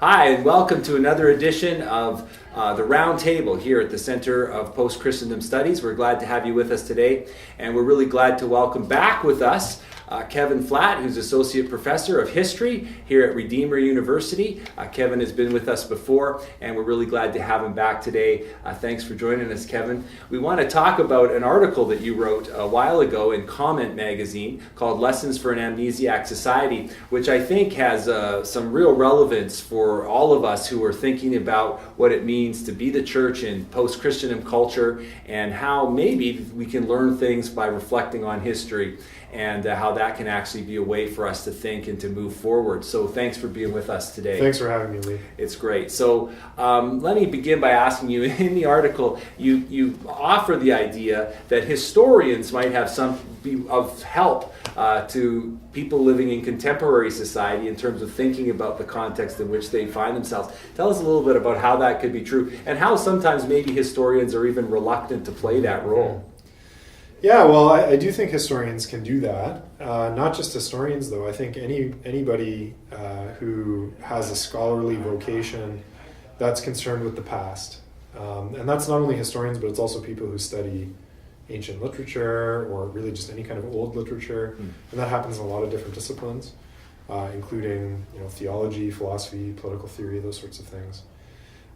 Hi, and welcome to another edition of the Round Table here at the Center of Post-Christendom Studies. We're glad to have you with us today, and we're really glad to welcome back with us Kevin Flatt, who's Associate Professor of History here at Redeemer University. Kevin has been with us before, and we're really glad to have him back today. Thanks for joining us, Kevin. We want to talk about an article that you wrote a while ago in Comment magazine called Lessons for an Amnesiac Society, which I think has some real relevance for all of us who are thinking about what it means to be the church in post-Christendom culture and how maybe we can learn things by reflecting on history, and how that can actually be a way for us to think and to move forward. So thanks for being with us today. Thanks for having me, Lee. It's great. So let me begin by asking you, in the article, you offer the idea that historians might have some be of help to people living in contemporary society in terms of thinking about the context in which they find themselves. Tell us a little bit about how that could be true, and how sometimes maybe historians are even reluctant to play that role. Yeah, well, I do think historians can do that. Not just historians, though. I think anybody who has a scholarly vocation that's concerned with the past. And that's not only historians, but it's also people who study ancient literature or really just any kind of old literature. And that happens in a lot of different disciplines, including theology, philosophy, political theory, those sorts of things.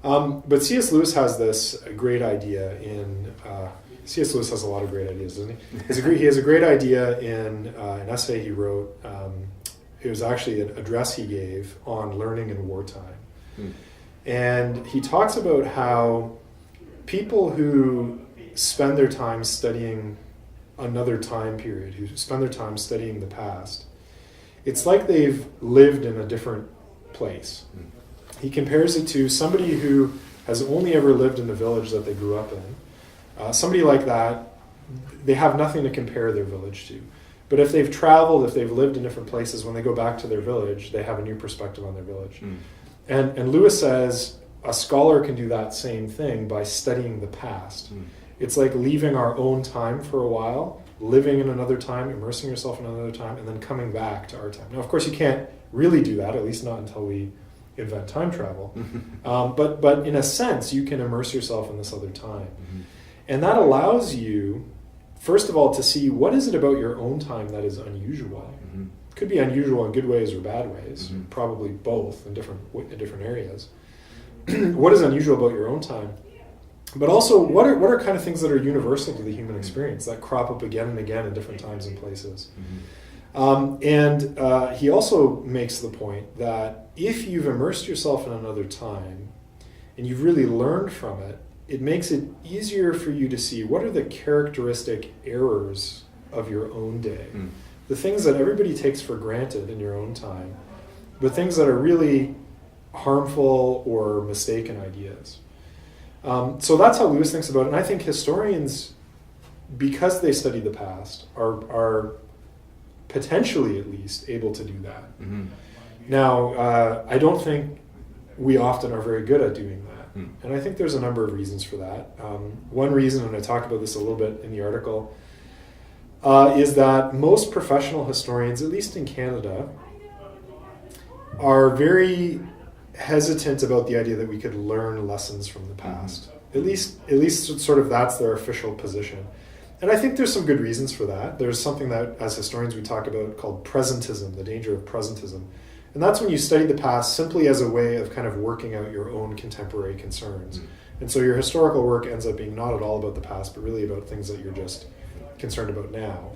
But C.S. Lewis has this great idea in... C.S. Lewis has a lot of great ideas, doesn't he? He has a great idea in an essay he wrote. It was actually an address he gave on learning in wartime. And he talks about how people who spend their time studying another time period, who spend their time studying the past, it's like they've lived in a different place. He compares it to somebody who has only ever lived in the village that they grew up in. Somebody like that, they have nothing to compare their village to. But if they've traveled, if they've lived in different places, when they go back to their village, they have a new perspective on their village. And Lewis says a scholar can do that same thing by studying the past. It's like leaving our own time for a while, living in another time, immersing yourself in another time, and then coming back to our time. Now, of course, you can't really do that, at least not until we invent time travel. But in a sense, you can immerse yourself in this other time. And that allows you, first of all, to see what is it about your own time that is unusual. It could be unusual in good ways or bad ways, probably both in different areas. What is unusual about your own time? But also, what are kind of things that are universal to the human experience that crop up again and again in different times and places? And he also makes the point that if you've immersed yourself in another time and you've really learned from it, it makes it easier for you to see what are the characteristic errors of your own day. The things that everybody takes for granted in your own time, but things that are really harmful or mistaken ideas. So that's how Lewis thinks about it. And I think historians, because they study the past, are potentially at least able to do that. Now, I don't think we often are very good at doing that. And I think there's a number of reasons for that. One reason, and I talk about this a little bit in the article, is that most professional historians, at least in Canada, are very hesitant about the idea that we could learn lessons from the past. At least sort of that's their official position. And I think there's some good reasons for that. There's something that, as historians, we talk about called presentism, the danger of presentism. And that's when you study the past simply as a way of kind of working out your own contemporary concerns. And so your historical work ends up being not at all about the past, but really about things that you're just concerned about now.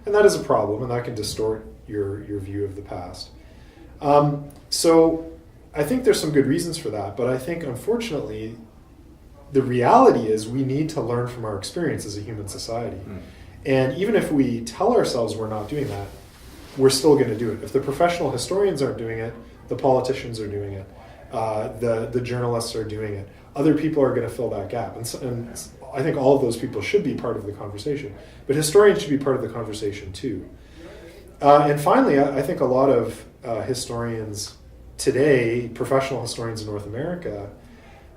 And that is a problem, and that can distort your view of the past. So I think there's some good reasons for that, but I think, unfortunately, the reality is we need to learn from our experience as a human society. And even if we tell ourselves we're not doing that, we're still going to do it. If the professional historians aren't doing it, the politicians are doing it, the journalists are doing it. Other people are going to fill that gap. And I think all of those people should be part of the conversation. But historians should be part of the conversation too. And finally, I think a lot of historians today, professional historians in North America,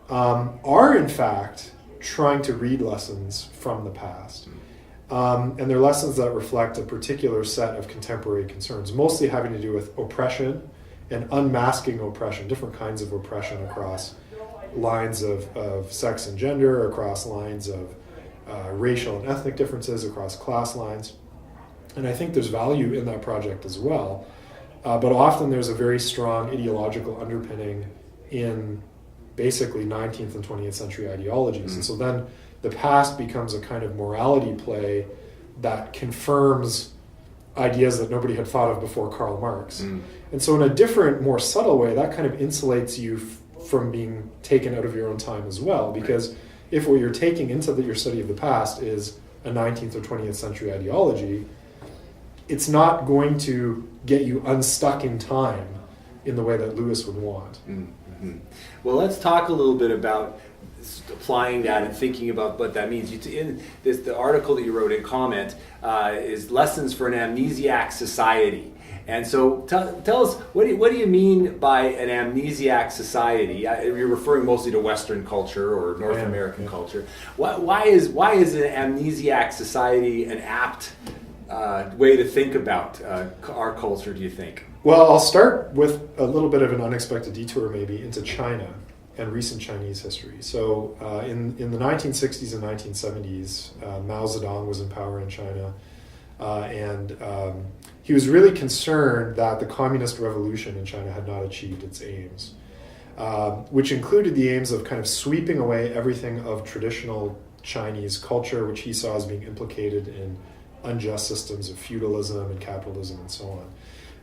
are in fact trying to read lessons from the past. And they're lessons that reflect a particular set of contemporary concerns, mostly having to do with oppression and unmasking oppression, different kinds of oppression across lines of sex and gender, across lines of racial and ethnic differences, across class lines. And I think there's value in that project as well. But often there's a very strong ideological underpinning in basically 19th and 20th century ideologies. And so then the past becomes a kind of morality play that confirms ideas that nobody had thought of before Karl Marx. And so in a different, more subtle way, that kind of insulates you from being taken out of your own time as well. Because if what you're taking into your study of the past is a 19th or 20th century ideology, it's not going to get you unstuck in time in the way that Lewis would want. Well, let's talk a little bit about applying that and thinking about what that means. In this, the article that you wrote in comment is Lessons for an Amnesiac Society. And so tell us, what do you mean by an amnesiac society? You're referring mostly to Western culture or North American culture. Why is an amnesiac society an apt way to think about our culture, do you think? Well, I'll start with a little bit of an unexpected detour maybe into China and recent Chinese history. So in the 1960s and 1970s, Mao Zedong was in power in China, and he was really concerned that the communist revolution in China had not achieved its aims, which included the aims of kind of sweeping away everything of traditional Chinese culture, which he saw as being implicated in unjust systems of feudalism and capitalism and so on.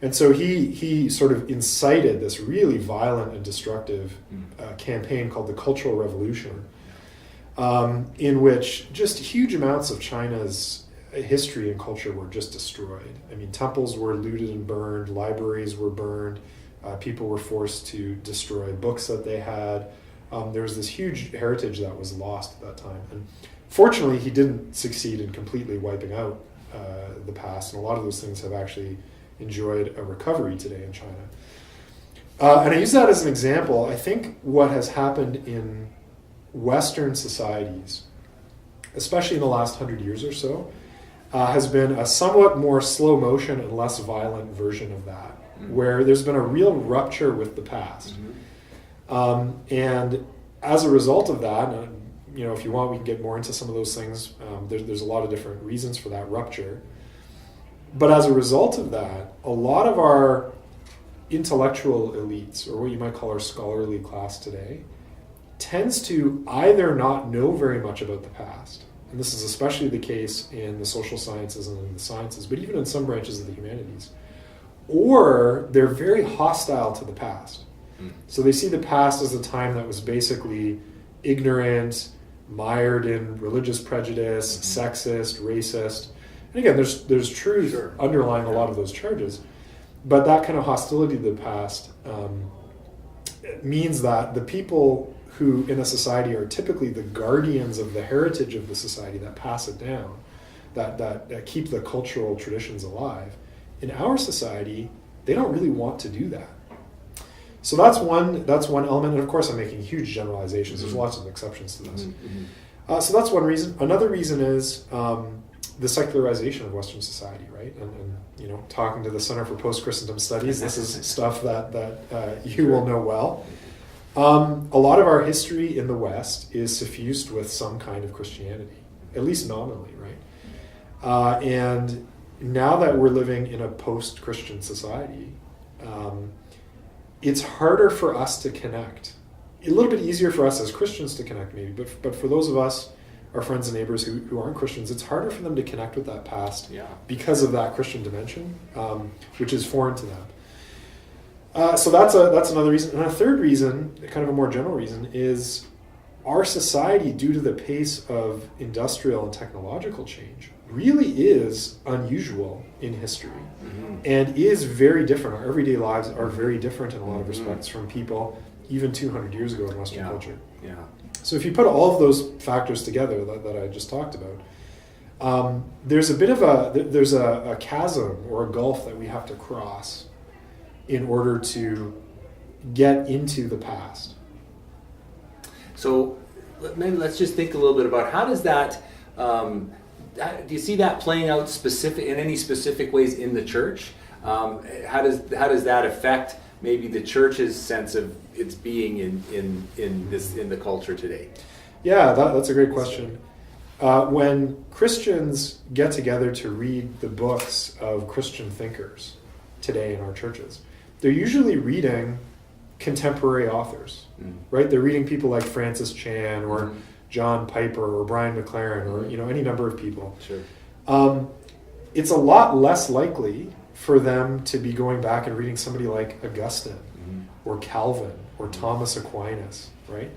And so he sort of incited this really violent and destructive campaign called the Cultural Revolution, in which just huge amounts of China's history and culture were just destroyed. I mean, temples were looted and burned, libraries were burned, people were forced to destroy books that they had. There was this huge heritage that was lost at that time. And fortunately, he didn't succeed in completely wiping out the past, and a lot of those things have actually enjoyed a recovery today in China. And I use that as an example. I think what has happened in Western societies, especially in the last 100 years or so, has been a somewhat more slow motion and less violent version of that, where there's been a real rupture with the past. And as a result of that, if you want, we can get more into some of those things. There's a lot of different reasons for that rupture. But as a result of that, a lot of our intellectual elites, or what you might call our scholarly class today, tends to either not know very much about the past, and this is especially the case in the social sciences and in the sciences, but even in some branches of the humanities, or they're very hostile to the past. So they see the past as a time that was basically ignorant, mired in religious prejudice, sexist, racist. And again, there's truth underlying a lot of those charges, but that kind of hostility to the past means that the people who in a society are typically the guardians of the heritage of the society that pass it down, that keep the cultural traditions alive, in our society, they don't really want to do that. So that's one element, and of course I'm making huge generalizations. There's lots of exceptions to this. So that's one reason. Another reason is the secularization of Western society, right? And talking to the Center for Post-Christendom Studies, this is stuff that you will know well. A lot of our history in the West is suffused with some kind of Christianity, at least nominally, right? And now that we're living in a post-Christian society, it's harder for us to connect. A little bit easier for us as Christians to connect, maybe, but for those of us, our friends and neighbors who aren't Christians, it's harder for them to connect with that past because of that Christian dimension, which is foreign to them. So that's another reason. And a third reason, kind of a more general reason, is our society, due to the pace of industrial and technological change, really is unusual in history and is very different. Our everyday lives are very different in a lot of respects from people even 200 years ago in Western culture. So if you put all of those factors together that I just talked about, there's a bit of a chasm or a gulf that we have to cross in order to get into the past. So maybe let's just think a little bit about how does that, do you see that playing out in any specific ways in the church? How does that affect maybe the church's sense of its being in the culture today? Yeah, that's a great question. When Christians get together to read the books of Christian thinkers today in our churches, they're usually reading contemporary authors, right? They're reading people like Francis Chan or John Piper or Brian McLaren or any number of people. Sure. It's a lot less likely for them to be going back and reading somebody like Augustine or Calvin or Thomas Aquinas, right?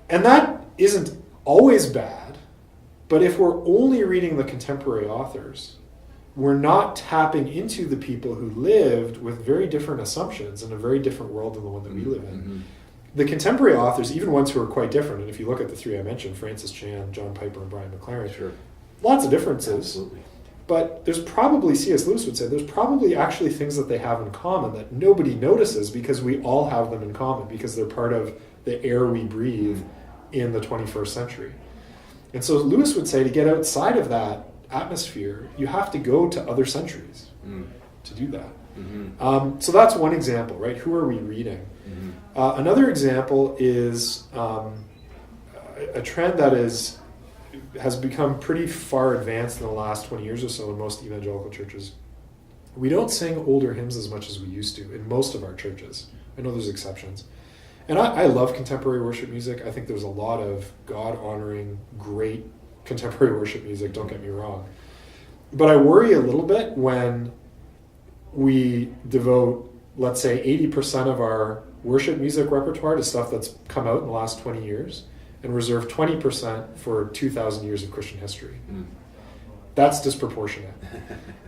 And that isn't always bad, but if we're only reading the contemporary authors, we're not tapping into the people who lived with very different assumptions in a very different world than the one that we live in. The contemporary authors, even ones who are quite different, and if you look at the three I mentioned, Francis Chan, John Piper, and Brian McLaren, Sure. lots of differences. Absolutely. But there's probably, C.S. Lewis would say, there's probably actually things that they have in common that nobody notices because we all have them in common because they're part of the air we breathe in the 21st century. And so Lewis would say to get outside of that atmosphere, you have to go to other centuries to do that. So that's one example, right? Who are we reading? Another example is a trend that has become pretty far advanced in the last 20 years or so in most evangelical churches. We don't sing older hymns as much as we used to in most of our churches. I know there's exceptions. And I love contemporary worship music. I think there's a lot of God-honoring, great contemporary worship music, don't get me wrong. But I worry a little bit when we devote, let's say, 80% of our worship music repertoire to stuff that's come out in the last 20 years and reserve 20% for 2,000 years of Christian history. That's disproportionate.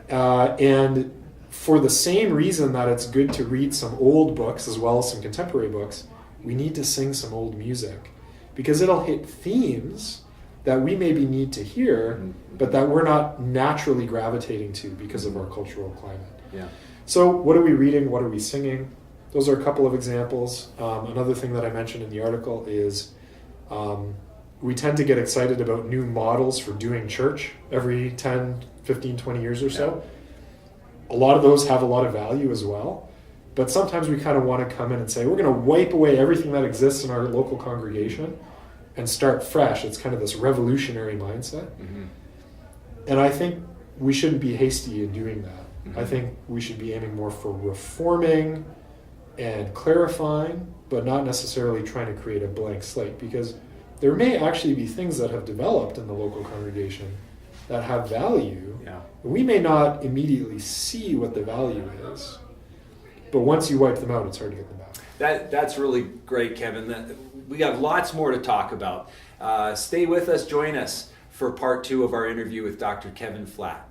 And for the same reason that it's good to read some old books as well as some contemporary books, we need to sing some old music because it'll hit themes that we maybe need to hear, but that we're not naturally gravitating to because of our cultural climate. Yeah. So what are we reading? What are we singing? Those are a couple of examples. Another thing that I mentioned in the article is we tend to get excited about new models for doing church every 10, 15, 20 years or so. A lot of those have a lot of value as well. But sometimes we kind of want to come in and say, we're going to wipe away everything that exists in our local congregation and start fresh. It's kind of this revolutionary mindset. And I think we shouldn't be hasty in doing that. I think we should be aiming more for reforming and clarifying, but not necessarily trying to create a blank slate, because there may actually be things that have developed in the local congregation that have value. We may not immediately see what the value is, but once you wipe them out, it's hard to get them back. That's really great, Kevin. We have lots more to talk about. Stay with us. Join us for part 2 of our interview with Dr. Kevin Flatt.